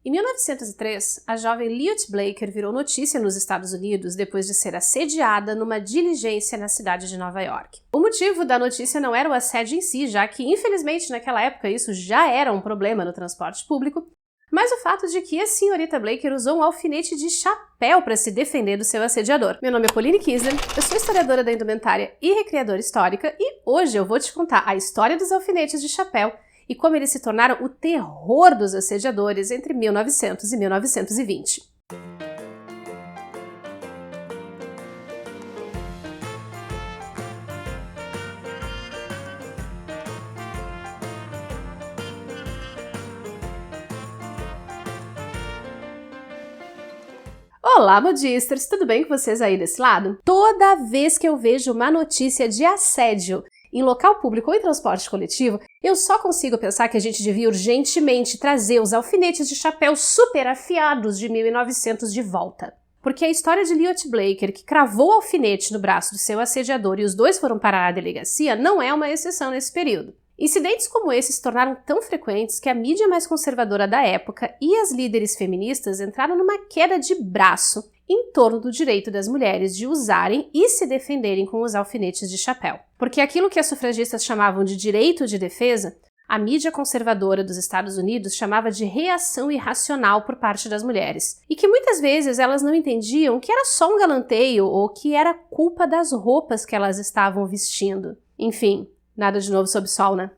Em 1903, a jovem Lyot Blaker virou notícia nos Estados Unidos depois de ser assediada numa diligência na cidade de Nova York. O motivo da notícia não era o assédio em si, já que, infelizmente, naquela época isso já era um problema no transporte público, mas o fato de que a senhorita Blaker usou um alfinete de chapéu para se defender do seu assediador. Meu nome é Pauline Kisler, eu sou historiadora da indumentária e recriadora histórica, e hoje eu vou te contar a história dos alfinetes de chapéu e como eles se tornaram o terror dos assediadores entre 1900 e 1920. Olá, modistas! Tudo bem com vocês aí desse lado? Toda vez que eu vejo uma notícia de assédio em local público ou em transporte coletivo, eu só consigo pensar que a gente devia urgentemente trazer os alfinetes de chapéu super afiados de 1900 de volta. Porque a história de Lyot Blaker, que cravou o alfinete no braço do seu assediador e os dois foram parar na delegacia, não é uma exceção nesse período. Incidentes como esse se tornaram tão frequentes que a mídia mais conservadora da época e as líderes feministas entraram numa queda de braço em torno do direito das mulheres de usarem e se defenderem com os alfinetes de chapéu. Porque aquilo que as sufragistas chamavam de direito de defesa, a mídia conservadora dos Estados Unidos chamava de reação irracional por parte das mulheres. E que muitas vezes elas não entendiam que era só um galanteio ou que era culpa das roupas que elas estavam vestindo. Enfim, nada de novo sob o sol, né?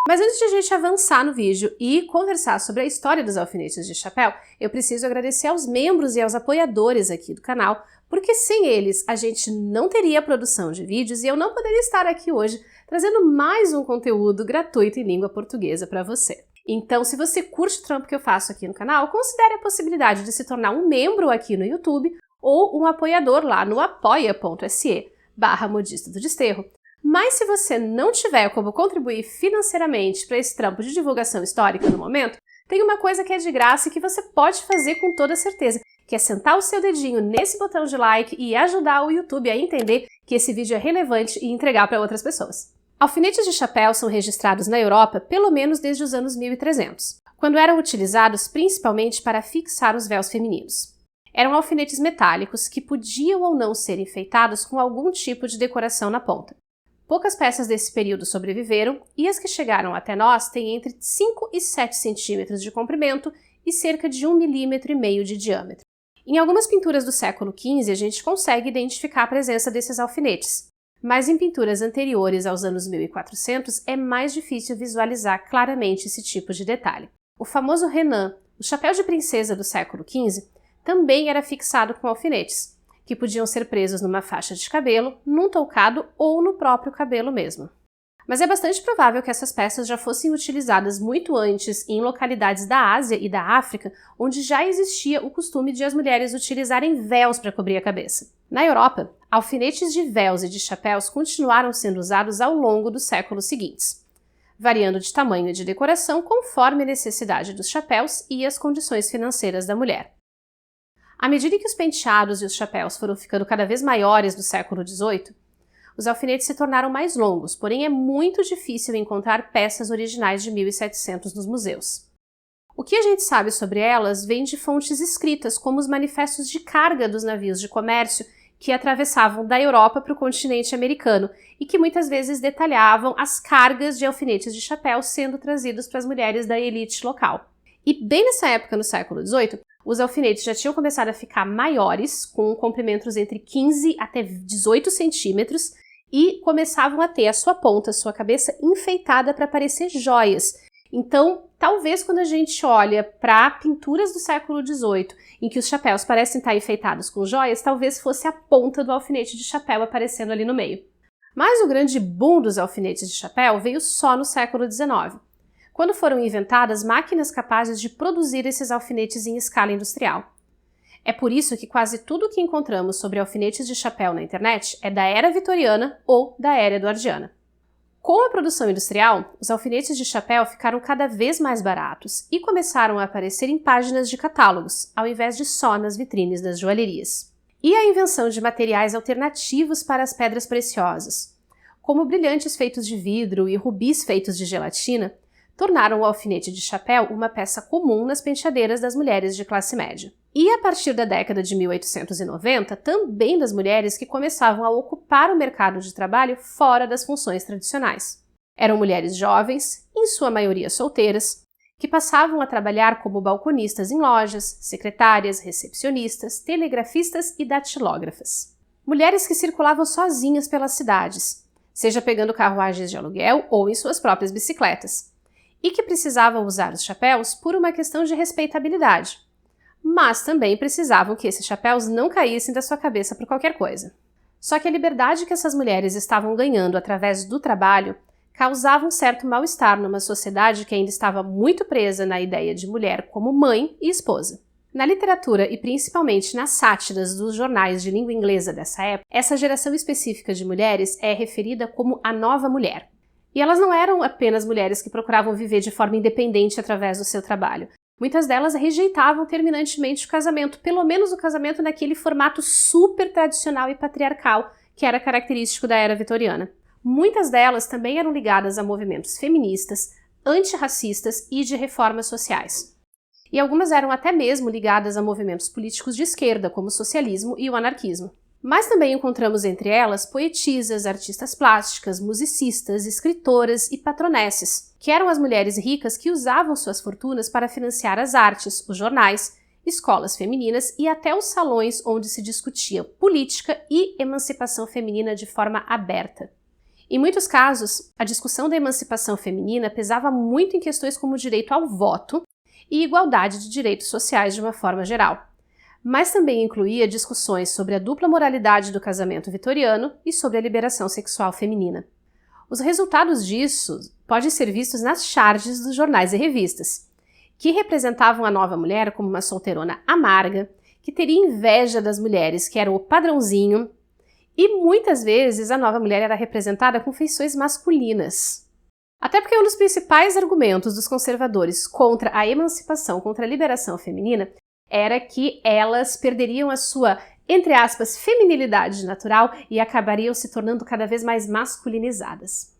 Mas antes de a gente avançar no vídeo e conversar sobre a história dos alfinetes de chapéu, eu preciso agradecer aos membros e aos apoiadores aqui do canal, porque sem eles a gente não teria produção de vídeos e eu não poderia estar aqui hoje trazendo mais um conteúdo gratuito em língua portuguesa para você. Então, se você curte o trampo que eu faço aqui no canal, considere a possibilidade de se tornar um membro aqui no YouTube ou um apoiador lá no apoia.se/Modista do Desterro. Mas se você não tiver como contribuir financeiramente para esse trampo de divulgação histórica no momento, tem uma coisa que é de graça e que você pode fazer com toda certeza, que é sentar o seu dedinho nesse botão de like e ajudar o YouTube a entender que esse vídeo é relevante e entregar para outras pessoas. Alfinetes de chapéu são registrados na Europa pelo menos desde os anos 1300, quando eram utilizados principalmente para fixar os véus femininos. Eram alfinetes metálicos que podiam ou não ser enfeitados com algum tipo de decoração na ponta. Poucas peças desse período sobreviveram e as que chegaram até nós têm entre 5 e 7 centímetros de comprimento e cerca de 1,5 mm de diâmetro. Em algumas pinturas do século XV a gente consegue identificar a presença desses alfinetes, mas em pinturas anteriores aos anos 1400 é mais difícil visualizar claramente esse tipo de detalhe. O famoso Renan, o chapéu de princesa do século XV, também era fixado com alfinetes, que podiam ser presos numa faixa de cabelo, num toucado ou no próprio cabelo mesmo. Mas é bastante provável que essas peças já fossem utilizadas muito antes em localidades da Ásia e da África, onde já existia o costume de as mulheres utilizarem véus para cobrir a cabeça. Na Europa, alfinetes de véus e de chapéus continuaram sendo usados ao longo dos séculos seguintes, variando de tamanho e de decoração conforme a necessidade dos chapéus e as condições financeiras da mulher. À medida que os penteados e os chapéus foram ficando cada vez maiores no século XVIII, os alfinetes se tornaram mais longos, porém é muito difícil encontrar peças originais de 1700 nos museus. O que a gente sabe sobre elas vem de fontes escritas, como os manifestos de carga dos navios de comércio que atravessavam da Europa para o continente americano e que muitas vezes detalhavam as cargas de alfinetes de chapéu sendo trazidos para as mulheres da elite local. E bem nessa época, no século XVIII, os alfinetes já tinham começado a ficar maiores, com comprimentos entre 15 até 18 centímetros, e começavam a ter a sua ponta, a sua cabeça enfeitada para parecer joias. Então, talvez quando a gente olha para pinturas do século XVIII, em que os chapéus parecem estar enfeitados com joias, talvez fosse a ponta do alfinete de chapéu aparecendo ali no meio. Mas o grande boom dos alfinetes de chapéu veio só no século XIX, quando foram inventadas máquinas capazes de produzir esses alfinetes em escala industrial. É por isso que quase tudo o que encontramos sobre alfinetes de chapéu na internet é da era vitoriana ou da era eduardiana. Com a produção industrial, os alfinetes de chapéu ficaram cada vez mais baratos e começaram a aparecer em páginas de catálogos, ao invés de só nas vitrines das joalherias. E a invenção de materiais alternativos para as pedras preciosas, como brilhantes feitos de vidro e rubis feitos de gelatina, tornaram o alfinete de chapéu uma peça comum nas penteadeiras das mulheres de classe média. E a partir da década de 1890, também das mulheres que começavam a ocupar o mercado de trabalho fora das funções tradicionais. Eram mulheres jovens, em sua maioria solteiras, que passavam a trabalhar como balconistas em lojas, secretárias, recepcionistas, telegrafistas e datilógrafas. Mulheres que circulavam sozinhas pelas cidades, seja pegando carruagens de aluguel ou em suas próprias bicicletas, e que precisavam usar os chapéus por uma questão de respeitabilidade, mas também precisavam que esses chapéus não caíssem da sua cabeça por qualquer coisa. Só que a liberdade que essas mulheres estavam ganhando através do trabalho causava um certo mal-estar numa sociedade que ainda estava muito presa na ideia de mulher como mãe e esposa. Na literatura e principalmente nas sátiras dos jornais de língua inglesa dessa época, essa geração específica de mulheres é referida como a nova mulher. E elas não eram apenas mulheres que procuravam viver de forma independente através do seu trabalho. Muitas delas rejeitavam terminantemente o casamento, pelo menos o casamento naquele formato super tradicional e patriarcal que era característico da era vitoriana. Muitas delas também eram ligadas a movimentos feministas, antirracistas e de reformas sociais. E algumas eram até mesmo ligadas a movimentos políticos de esquerda, como o socialismo e o anarquismo. Mas também encontramos entre elas poetisas, artistas plásticas, musicistas, escritoras e patronesses, que eram as mulheres ricas que usavam suas fortunas para financiar as artes, os jornais, escolas femininas e até os salões onde se discutia política e emancipação feminina de forma aberta. Em muitos casos, a discussão da emancipação feminina pesava muito em questões como o direito ao voto e igualdade de direitos sociais de uma forma geral, mas também incluía discussões sobre a dupla moralidade do casamento vitoriano e sobre a liberação sexual feminina. Os resultados disso podem ser vistos nas charges dos jornais e revistas, que representavam a nova mulher como uma solteirona amarga, que teria inveja das mulheres que eram o padrãozinho, e muitas vezes a nova mulher era representada com feições masculinas. Até porque um dos principais argumentos dos conservadores contra a emancipação, contra a liberação feminina, era que elas perderiam a sua, entre aspas, feminilidade natural e acabariam se tornando cada vez mais masculinizadas.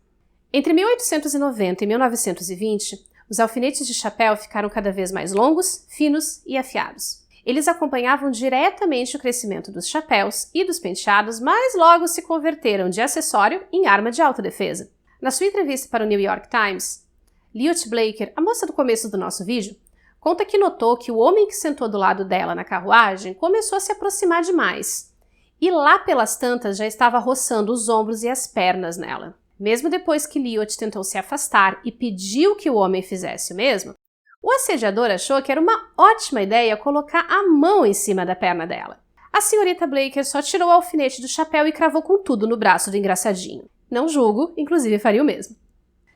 Entre 1890 e 1920, os alfinetes de chapéu ficaram cada vez mais longos, finos e afiados. Eles acompanhavam diretamente o crescimento dos chapéus e dos penteados, mas logo se converteram de acessório em arma de autodefesa. Na sua entrevista para o New York Times, Liot Blaker, a moça do começo do nosso vídeo, conta que notou que o homem que sentou do lado dela na carruagem começou a se aproximar demais, e lá pelas tantas já estava roçando os ombros e as pernas nela. Mesmo depois que Liot tentou se afastar e pediu que o homem fizesse o mesmo, o assediador achou que era uma ótima ideia colocar a mão em cima da perna dela. A senhorita Blaker só tirou o alfinete do chapéu e cravou com tudo no braço do engraçadinho. Não julgo, inclusive faria o mesmo.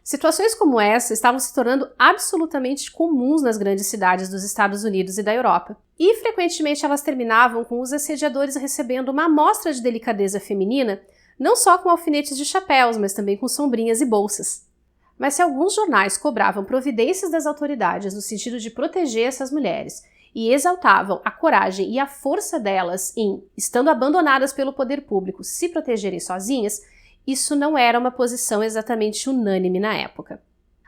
Situações como essa estavam se tornando absolutamente comuns nas grandes cidades dos Estados Unidos e da Europa. E frequentemente elas terminavam com os assediadores recebendo uma amostra de delicadeza feminina, não só com alfinetes de chapéus, mas também com sombrinhas e bolsas. Mas se alguns jornais cobravam providências das autoridades no sentido de proteger essas mulheres e exaltavam a coragem e a força delas em, estando abandonadas pelo poder público, se protegerem sozinhas, isso não era uma posição exatamente unânime na época.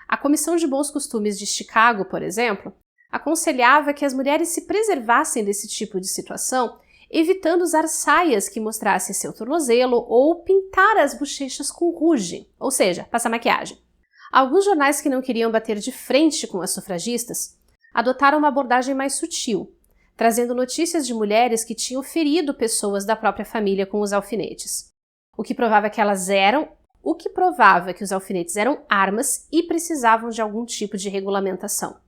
A Comissão de Bons Costumes de Chicago, por exemplo, aconselhava que as mulheres se preservassem desse tipo de situação, evitando usar saias que mostrassem seu tornozelo ou pintar as bochechas com rouge, ou seja, passar maquiagem. Alguns jornais que não queriam bater de frente com as sufragistas adotaram uma abordagem mais sutil, trazendo notícias de mulheres que tinham ferido pessoas da própria família com os alfinetes, o que provava que os alfinetes eram armas e precisavam de algum tipo de regulamentação.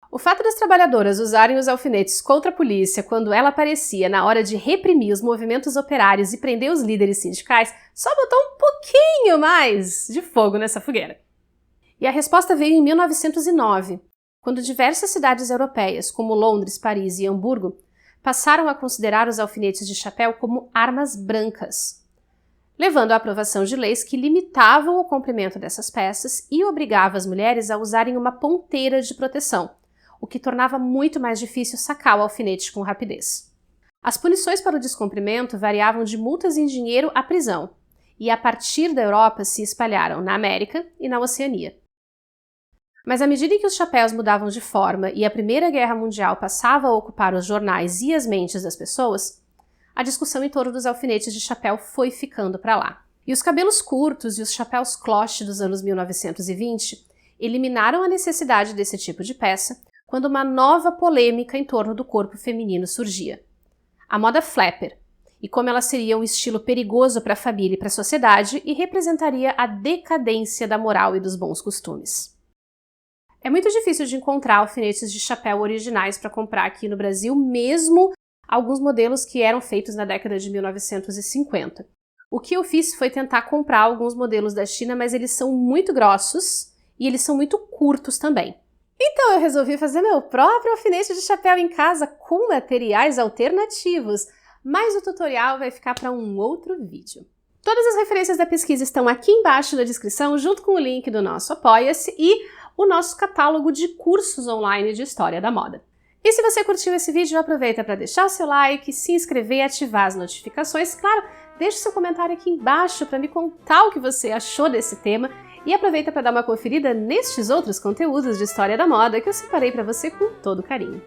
O fato das trabalhadoras usarem os alfinetes contra a polícia quando ela aparecia na hora de reprimir os movimentos operários e prender os líderes sindicais só botou um pouquinho mais de fogo nessa fogueira. E a resposta veio em 1909, quando diversas cidades europeias, como Londres, Paris e Hamburgo, passaram a considerar os alfinetes de chapéu como armas brancas, levando à aprovação de leis que limitavam o comprimento dessas peças e obrigavam as mulheres a usarem uma ponteira de proteção, o que tornava muito mais difícil sacar o alfinete com rapidez. As punições para o descumprimento variavam de multas em dinheiro à prisão, e a partir da Europa se espalharam na América e na Oceania. Mas à medida em que os chapéus mudavam de forma e a Primeira Guerra Mundial passava a ocupar os jornais e as mentes das pessoas, a discussão em torno dos alfinetes de chapéu foi ficando para lá. E os cabelos curtos e os chapéus cloche dos anos 1920 eliminaram a necessidade desse tipo de peça quando uma nova polêmica em torno do corpo feminino surgia. A moda flapper, e como ela seria um estilo perigoso para a família e para a sociedade e representaria a decadência da moral e dos bons costumes. É muito difícil de encontrar alfinetes de chapéu originais para comprar aqui no Brasil, mesmo alguns modelos que eram feitos na década de 1950. O que eu fiz foi tentar comprar alguns modelos da China, mas eles são muito grossos e eles são muito curtos também. Então eu resolvi fazer meu próprio alfinete de chapéu em casa com materiais alternativos, mas o tutorial vai ficar para um outro vídeo. Todas as referências da pesquisa estão aqui embaixo na descrição, junto com o link do nosso Apoia-se e o nosso catálogo de cursos online de História da Moda. E se você curtiu esse vídeo, aproveita para deixar o seu like, se inscrever e ativar as notificações. Claro, deixe seu comentário aqui embaixo para me contar o que você achou desse tema e aproveita para dar uma conferida nestes outros conteúdos de História da Moda que eu separei para você com todo carinho.